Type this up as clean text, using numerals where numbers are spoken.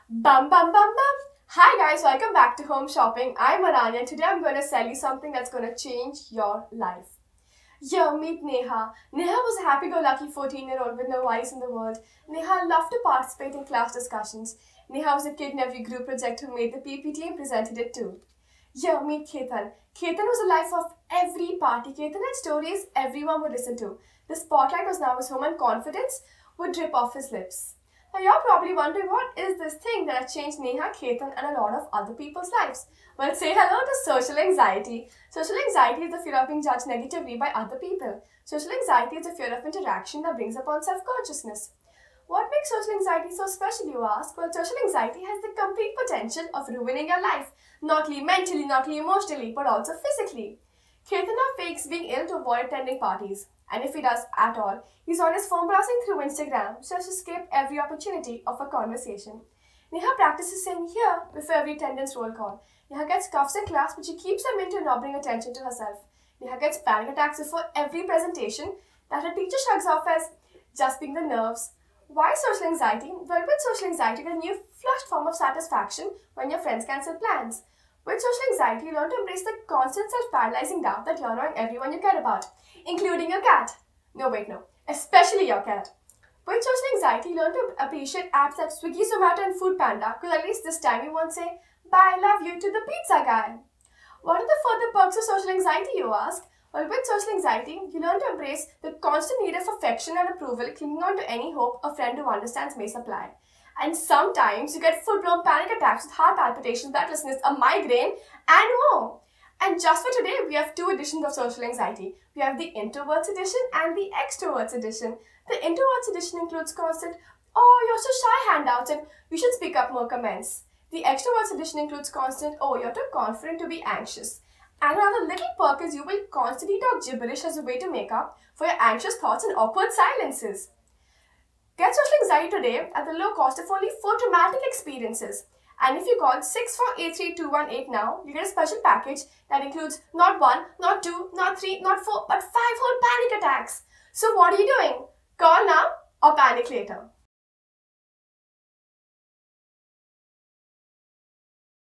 Bum bum bum bum. Hi guys, welcome back to Home Shopping. I'm Aranya and today I'm going to sell you something that's going to change your life. Yo, meet Neha. Neha was a happy-go-lucky 14-year-old with no worries in the world. Neha loved to participate in class discussions. Neha was a kid in every group project who made the PPT and presented it too. Yo, meet Ketan. Ketan was the life of every party. Ketan had stories everyone would listen to. The spotlight was now his home and confidence would drip off his lips. Now you're probably wondering what is this thing that has changed Neha, Ketan and a lot of other people's lives. Well, say hello to social anxiety. Social anxiety is the fear of being judged negatively by other people. Social anxiety is the fear of interaction that brings upon self-consciousness. What makes social anxiety so special, you ask? Well, social anxiety has the complete potential of ruining your life. Not only mentally, not only emotionally, but also physically. Ketan now fakes being ill to avoid attending parties. And if he does at all, he's on his phone browsing through Instagram so as to escape every opportunity of a conversation. Neha practices saying here before every attendance roll call. Neha gets cuffs in class, but she keeps them in to not bring attention to herself. Neha gets panic attacks before every presentation that her teacher shrugs off as just being the nerves. Why social anxiety? Well, with social anxiety, you get a new flushed form of satisfaction when your friends cancel plans. With social anxiety, you learn to embrace the constant self-paralyzing doubt that you're annoying everyone you care about, including your cat. No, wait, no. Especially your cat. With social anxiety, you learn to appreciate apps like Swiggy, Zomato and Food Panda, because at least this time you won't say, bye, love you to the pizza guy. What are the further perks of social anxiety, you ask? Well, with social anxiety, you learn to embrace the constant need of affection and approval, clinging on to any hope a friend who understands may supply. And sometimes you get full-blown panic attacks with heart palpitations, breathlessness, a migraine, and more. And just for today, we have two editions of social anxiety. We have the introverts edition and the extroverts edition. The introverts edition includes constant, oh, you're so shy handouts and you should speak up more comments. The extroverts edition includes constant, oh, you're too confident to be anxious. And another little perk is you will constantly talk gibberish as a way to make up for your anxious thoughts and awkward silences. Get social anxiety today at the low cost of only 4 dramatic experiences. And if you call 6483-218 now, you get a special package that includes not 1, not 2, not 3, not 4, but 5 whole panic attacks. So what are you doing? Call now or panic later.